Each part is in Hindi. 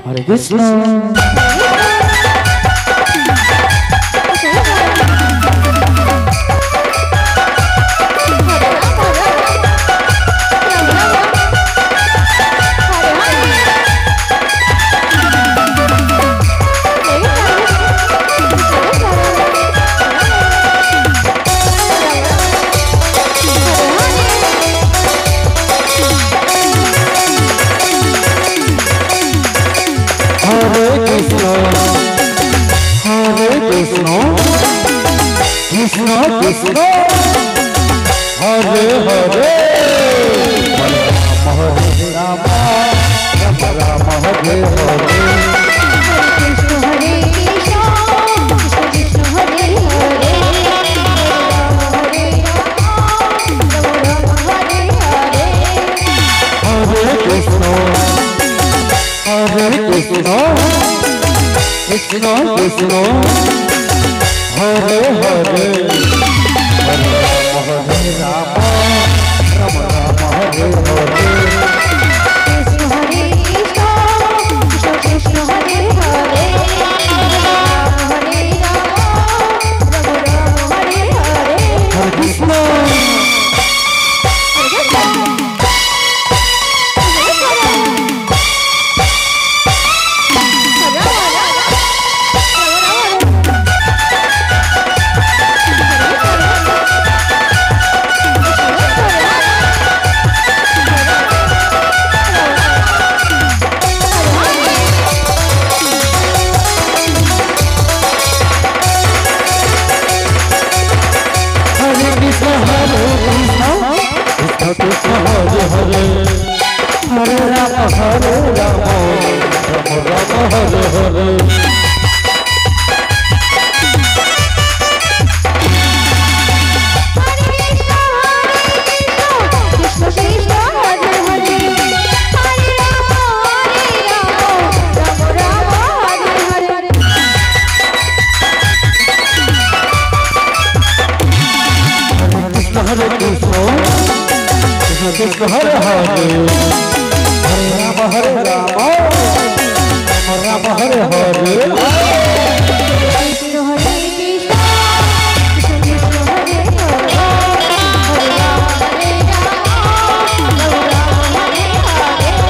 हरे कृष्ण कृष्ण कृष्ण हरे हरे हरे राम राम हरे हरे कृष्ण हरे कृष्ण कृष्ण हरे हरे हरे राम हरे हरे हरे कृष्ण कृष्ण कृष्ण हरे हरे हरे राम राम हरे हरे कृष्ण हरे कृष्ण कृष्ण हरे हरे हरे राम हरे हरे हरे कृष्ण कृष्ण हरे हरे हरे राम राम राम हरे हरे कृष्ण कृष्ण हरे हरे हरे राम राम हरे हरे कृष्ण हरे कृष्ण कृष्ण हरे हरे हरे राम राम हरे हरे कृष्ण हरे कृष्ण कृष्ण हरे हरे हरे राम हरे हरे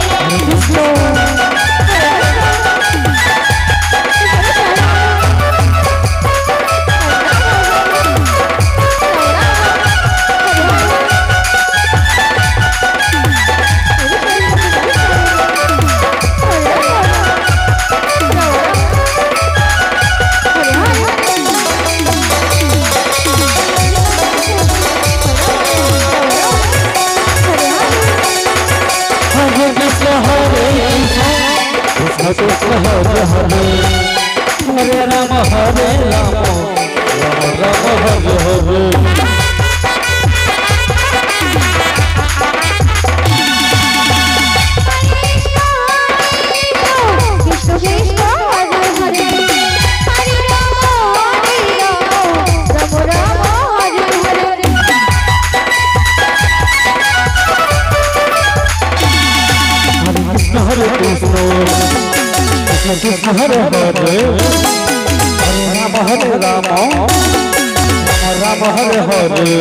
कृष्ण कृष्ण हरे हरे हरे राम राम हरे हरे कृष्ण कृष्ण हरे हरे हरे राम राम हरे हरे कृष्ण हरे कृष्ण कृष्ण हरे हरे हरे राम राम हरे हरे